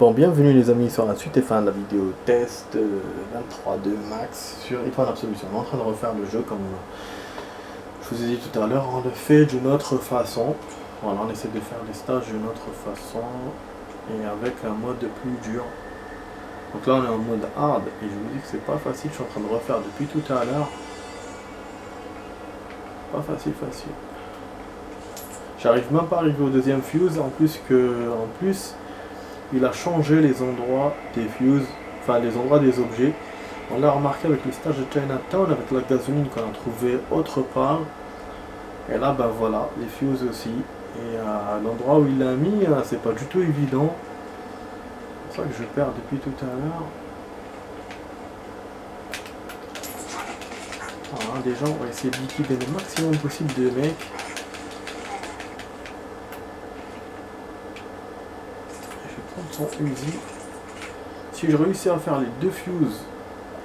Bon, bienvenue les amis sur la suite et fin de la vidéo test 23.2 Max sur Étoile Absolution. On est en train de refaire le jeu comme je vous ai dit tout à l'heure, on le fait d'une autre façon. Voilà, on essaie de faire les stages d'une autre façon et avec un mode plus dur. Donc là on est en mode hard et je vous dis que c'est pas facile, je suis en train de refaire depuis tout à l'heure. Pas facile. J'arrive même pas à arriver au deuxième fuse, en plus il a changé les endroits des fuses, enfin les endroits des objets. On l'a remarqué avec le stage de Chinatown, avec la gasoline qu'on a trouvé autre part. Et là, ben voilà, les fuses aussi. Et à l'endroit où il l'a mis, c'est pas du tout évident. C'est pour ça que je perds depuis tout à l'heure. Voilà, déjà, on va essayer de liquider le maximum possible de mecs. Je vais prendre son Uzi. Si je réussis à faire les deux fuses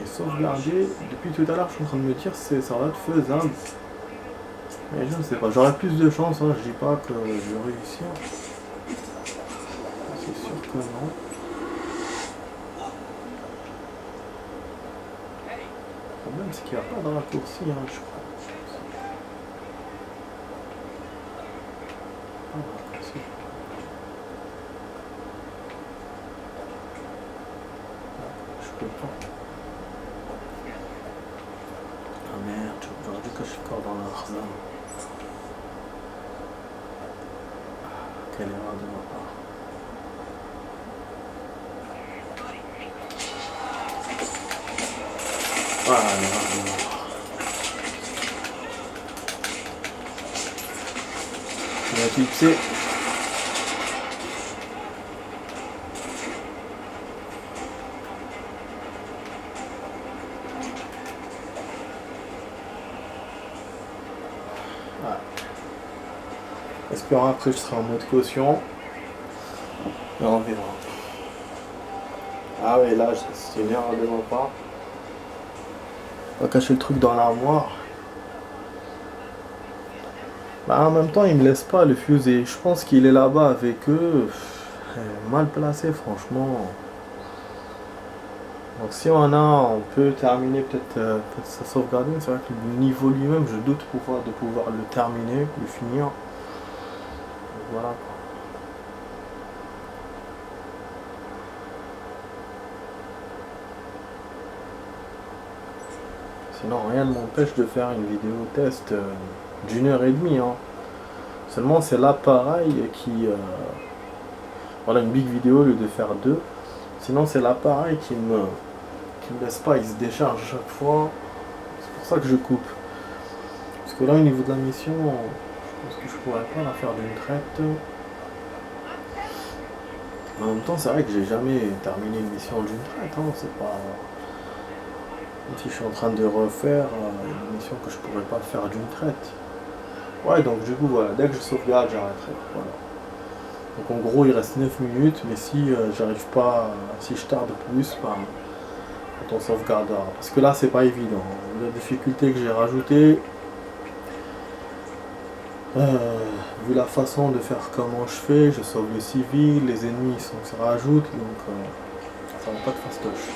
et sauvegarder, depuis tout à l'heure je suis en train de me dire que ça va être faisable. Mais je ne sais pas, j'aurai plus de chance, hein. Je dis pas que je vais réussir. C'est sûr que non. Le problème c'est qu'il n'y a pas de raccourci, hein, je crois. Pas de raccourci. Je peux pas. Ah merde, j'aurais dû que je suis encore dans la zone. Quelle erreur de ma part. Voilà, l'erreur de ma part. On va fixer. Espérons après je serai en mode caution. Et on verra. Ah ouais, là c'est une erreur de ma part. On va cacher le truc dans l'armoire. Bah en même temps il me laisse pas le fuse et je pense qu'il est là-bas avec eux. Mal placé franchement. Donc si on peut terminer peut-être sa sauvegarde. C'est vrai que le niveau lui-même je doute de pouvoir le terminer, le finir. Donc voilà. Sinon rien ne m'empêche de faire une vidéo test d'1 h 30 hein. Seulement c'est l'appareil qui... voilà une big vidéo au lieu de faire deux. Sinon c'est l'appareil qui me laisse pas, il se décharge à chaque fois. C'est pour ça que je coupe. Parce que là au niveau de la mission, je pense que je pourrais pas la faire d'une traite. En même temps c'est vrai que j'ai jamais terminé une mission d'une traite, hein. C'est pas... Même si je suis en train de refaire une mission que je pourrais pas faire d'une traite. Ouais, donc du coup voilà, dès que je sauvegarde j'arrêterai. Voilà. Donc en gros il reste 9 minutes, mais si j'arrive pas, si je tarde plus, ben, quand on sauvegardera. Parce que là c'est pas évident. La difficulté que j'ai rajoutée, vu la façon de faire comment je fais, je sauve le civil, les ennemis se rajoutent, donc ça va pas de fastoche.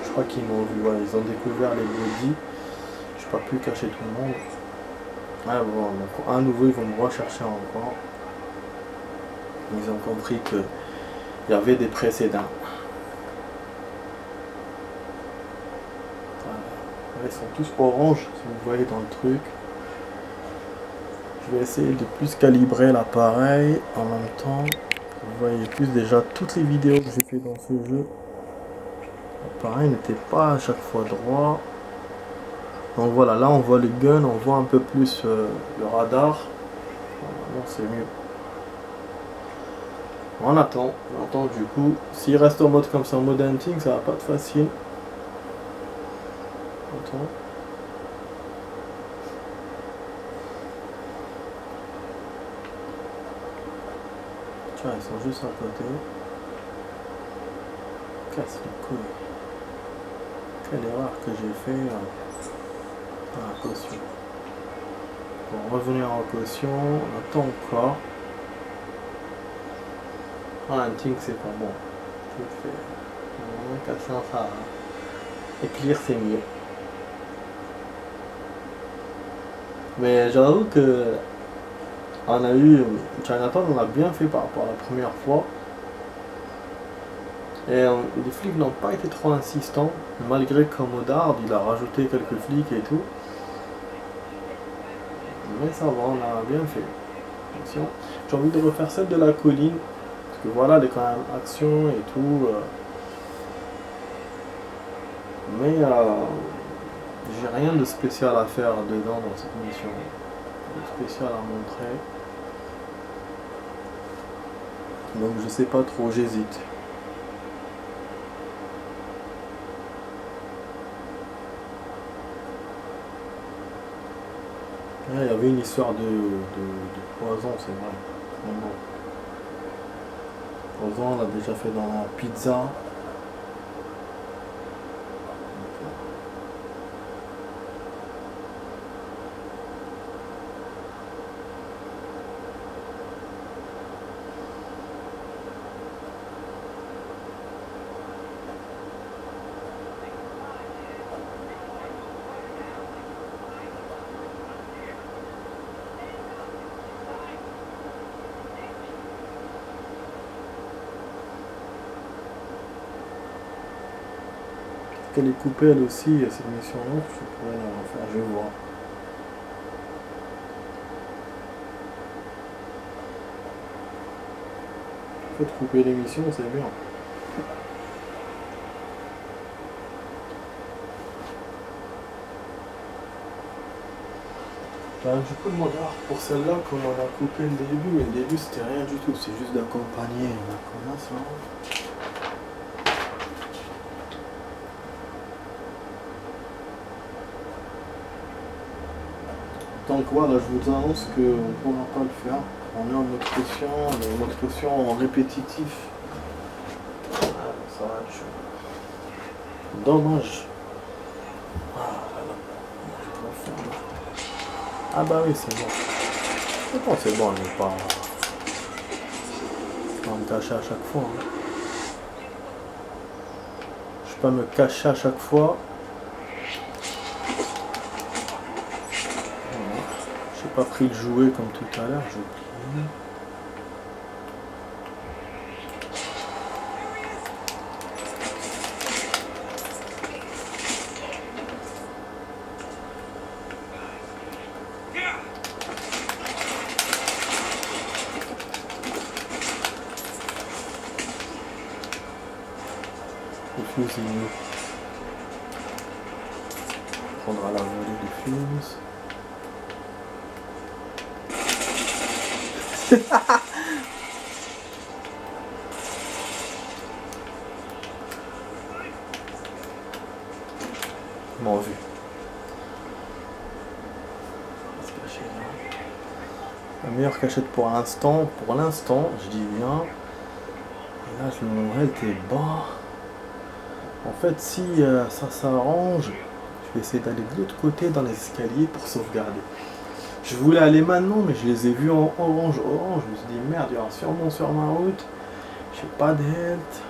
Je crois qu'ils m'ont vu, ouais, ils ont découvert les bodies, je peux pas plus cacher tout le monde. Ouais bon, donc à nouveau ils vont me rechercher encore. Ils ont compris qu'il y avait des précédents. Voilà. Ils sont tous orange, si vous voyez dans le truc. Je vais essayer de plus calibrer l'appareil en même temps. Vous voyez plus déjà toutes les vidéos que j'ai fait dans ce jeu. L'appareil n'était pas à chaque fois droit. Donc voilà, là on voit le gun, on voit un peu plus le radar. Normalement c'est mieux. On attend du coup. S'il reste en mode comme ça, en mode hunting, ça va pas être facile. Attends. Tiens, ils sont juste à côté. Casse les couilles. Quelle erreur que j'ai fait à la caution. Pour revenir en caution, on attend encore. Ah, hunting c'est pas bon. Vite fait. Comme ça éclaire c'est mieux. Mais j'avoue que on a eu Chinatown, on a bien fait par rapport à la première fois. Et les flics n'ont pas été trop insistants, malgré que Modard il a rajouté quelques flics et tout. Mais ça va, on a bien fait. Attention. J'ai envie de refaire celle de la colline, parce que voilà, elle est quand même action et tout. Mais j'ai rien de spécial à faire dedans dans cette mission. De spécial à montrer. Donc je sais pas trop, j'hésite. Là, il y avait une histoire de poison, c'est vrai. Mais bon. Poison, on l'a déjà fait dans la pizza. Qu'elle est coupée elle aussi, cette mission-là, je pourrais la refaire, je vais voir. En fait, couper l'émission, c'est bien. Ben, du coup, le mode art pour celle-là, comme on a coupé le début, mais le début c'était rien du tout, c'est juste d'accompagner la connasse là. Donc voilà, je vous annonce qu'on ne pourra pas le faire. On est en mode pression, mais en mode pression en répétitif. Ça va être chaud. Dommage. Ah bah oui, c'est bon. C'est bon, je vais pas me cacher à chaque fois. Hein. Je vais pas me cacher à chaque fois. J'ai pas pris le jouet comme tout à l'heure, j'ai oublié. Le fuse est mieux. On prendra la volée du fuse. M'en vu. La meilleure cachette pour l'instant, je dis bien. Et là, mon health est bas. En fait, si ça s'arrange, je vais essayer d'aller de l'autre côté dans les escaliers pour sauvegarder. Je voulais aller maintenant, mais je les ai vus en orange. Je me suis dit, merde, il y aura sûrement sur ma route. J'ai pas de health.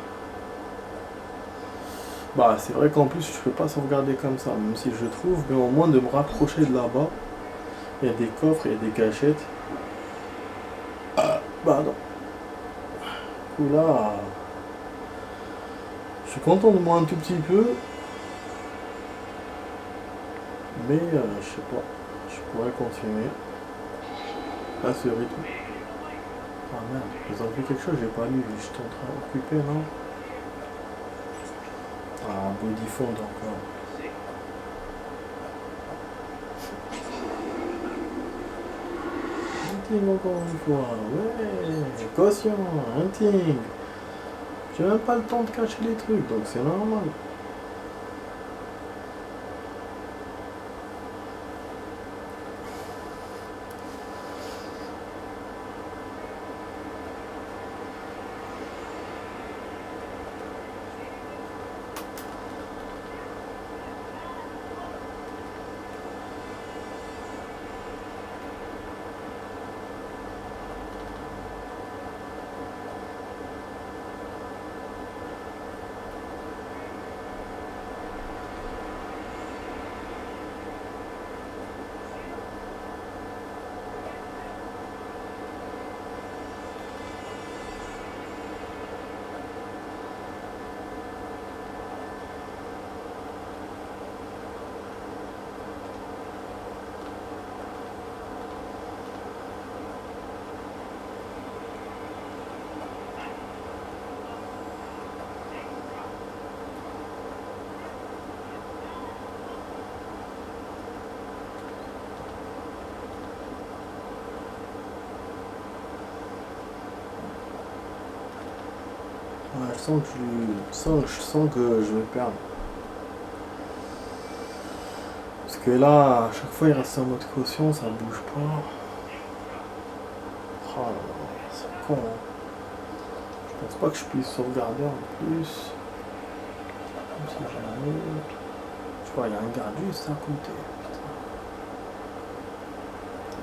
Bah, c'est vrai qu'en plus, je peux pas sauvegarder comme ça, même si je trouve, mais au moins de me rapprocher de là-bas. Il y a des coffres, il y a des cachettes. Bah non. Du coup là, je suis content de moi un tout petit peu. Mais je sais pas, je pourrais continuer à ce rythme. Ah merde, vous avez vu quelque chose, j'ai pas lu, j'étais en train d'occuper, non? Ah, body fond encore. Hunting encore une fois, ouais, caution, hunting. J'ai même pas le temps de cacher les trucs, donc c'est normal. je sens que je vais perdre. Parce que là, à chaque fois, il reste en mode caution, ça bouge pas. Oh là là, c'est con, hein. Je pense pas que je puisse sauvegarder en plus. Comme si jamais... Tu vois, il y a un garde juste à côté. Putain.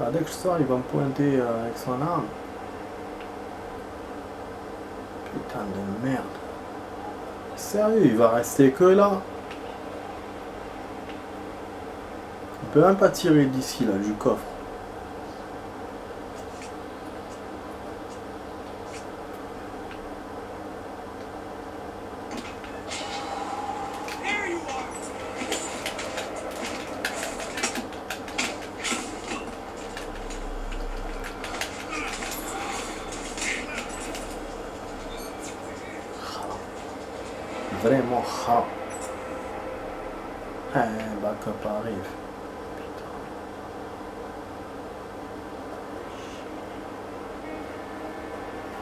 Ah, dès que je sors, il va me pointer avec son arme. Putain de merde. Sérieux, il va rester que là. On peut même pas tirer d'ici, là, du coffre. Vraiment rare. Backup arrive. Putain.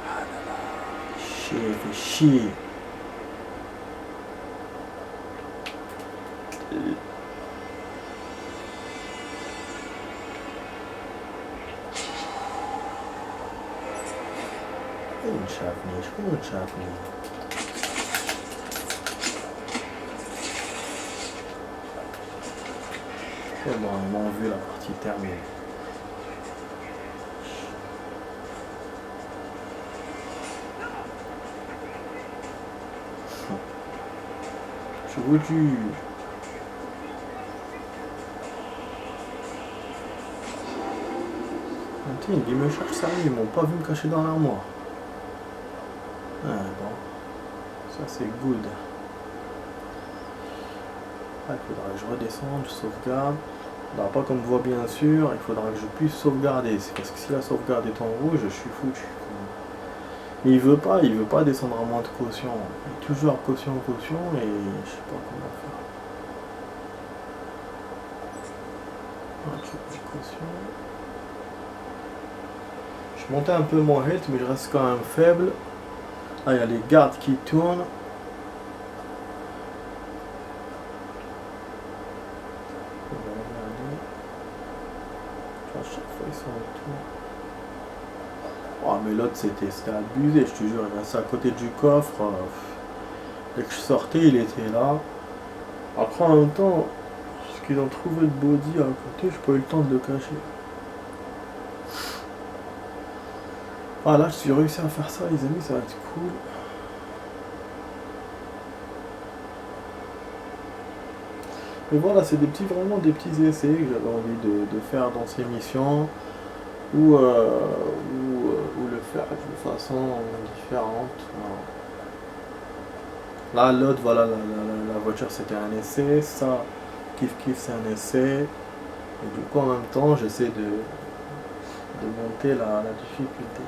Ah là là. Chier, fait chier. Une chafnée. C'est bon, ils m'ont vu la partie terminée. Je vous jure. Ils me cherchent sérieux, ils m'ont pas vu me cacher dans l'armoire. Ah bon, ça c'est good. Ah, il faudra que je redescende, je sauvegarde. Alors, pas comme voit bien sûr, il faudra que je puisse sauvegarder. C'est parce que si la sauvegarde est en rouge, je suis foutu. Mais il veut pas descendre à moins de caution. Il est toujours caution et je sais pas comment faire. Ok, caution. Je montais un peu mon health, mais je reste quand même faible. Ah, il y a les gardes qui tournent. À chaque fois ils sont autour. Oh mais l'autre c'était abusé, je te jure, il restait à côté du coffre. Dès que je sortais, il était là. Après en même temps, ce qu'ils ont trouvé le body à côté, j'ai pas eu le temps de le cacher. Ah là, je suis réussi à faire ça les amis, ça va être cool. Mais voilà, c'est vraiment des petits essais que j'avais envie de faire dans ces missions. Ou le faire d'une façon différente. Là, l'autre, voilà, la voiture c'était un essai, ça, kiff c'est un essai. Et du coup, en même temps, j'essaie de monter la difficulté.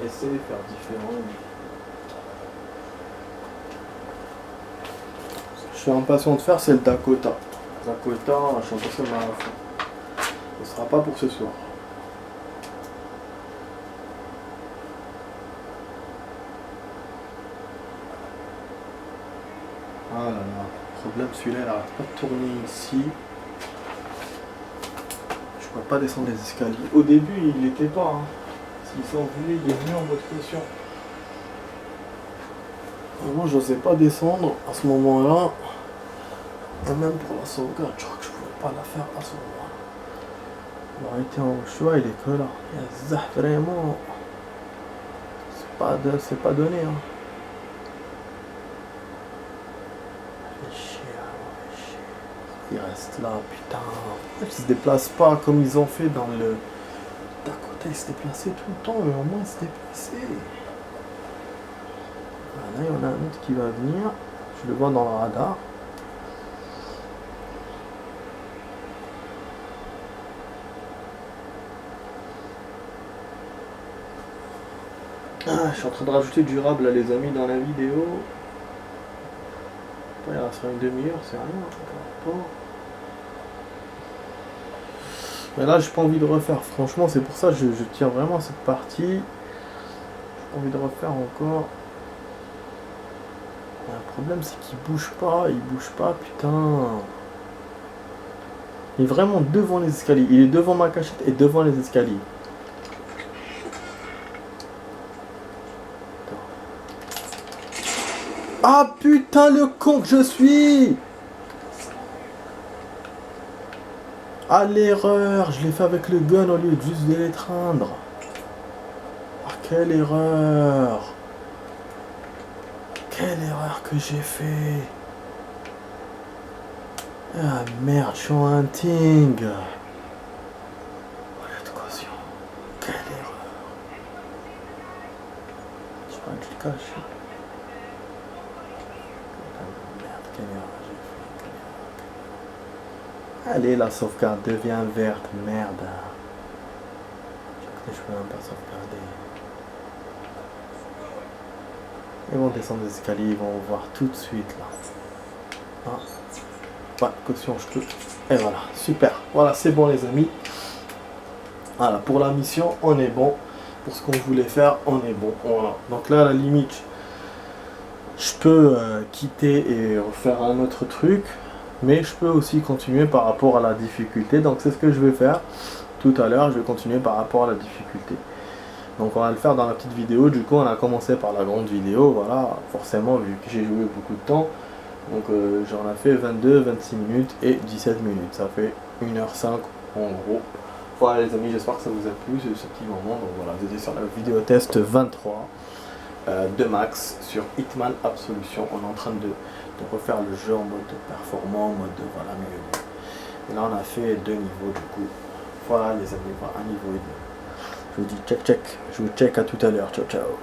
Essayer, faire différent. Je suis impatient de faire, c'est le Dakota. Dakota, je suis impatient de la fin. Ce sera pas pour ce soir. Ah là là, problème celui-là, il arrête pas de tourner ici. Je peux pas descendre les escaliers. Au début, il était pas. Hein. S'ils sont venus, il est venu en mode caution. Moi, je n'osais pas descendre à ce moment-là. Et même pour la sauvegarde, je crois que je pouvais pas la faire à ce moment-là. Il aurait été en choix, il est que là. Et vraiment, c'est pas donné. Hein. Il reste là, putain. Ils se déplacent pas comme ils ont fait dans le... Dakota, ils se déplaçaient tout le temps, mais au moins ils se déplaçaient. Là, il y en a un autre qui va venir. Je le vois dans le radar. Ah, je suis en train de rajouter du rab là les amis dans la vidéo. Il restera une demi-heure, c'est rien. Mais là, j'ai pas envie de refaire. Franchement, c'est pour ça que je tiens vraiment cette partie. J'ai pas envie de refaire encore. Le problème, c'est qu'il bouge pas. Il bouge pas, putain. Il est vraiment devant les escaliers. Il est devant ma cachette et devant les escaliers. Ah putain, le con que je suis! Ah l'erreur, je l'ai fait avec le gun au lieu de juste de l'étreindre. Ah quelle erreur! Quelle erreur que j'ai fait! Ah merde, je suis en hunting! Voilà de caution. Quelle erreur! Je crois que je le cache. Merde, quelle erreur j'ai fait. Allez, la sauvegarde devient verte, merde. Je peux même pas sauvegarder. Ils vont descendre les escaliers, ils vont voir tout de suite là. Ah. Ouais, caution, je peux. Et voilà, super. Voilà, c'est bon les amis. Voilà, pour la mission, on est bon. Pour ce qu'on voulait faire, on est bon. Voilà. Donc là, à la limite, je peux quitter et refaire un autre truc. Mais je peux aussi continuer par rapport à la difficulté. Donc c'est ce que je vais faire tout à l'heure. Je vais continuer par rapport à la difficulté. Donc on va le faire dans la petite vidéo. Du coup, on a commencé par la grande vidéo. Voilà, forcément, vu que j'ai joué beaucoup de temps. Donc j'en ai fait 22, 26 minutes et 17 minutes. Ça fait 1h05 en gros. Voilà les amis, j'espère que ça vous a plu ce petit moment. Donc voilà, vous étiez sur la vidéo test 23 de Max sur Hitman Absolution. On est en train de refaire le jeu en mode performant, en mode voilà mieux. Et là on a fait 2 niveaux du coup. Voilà les amis, voilà, un niveau et demi. Je vous dis check check. Je vous check à tout à l'heure. Ciao ciao.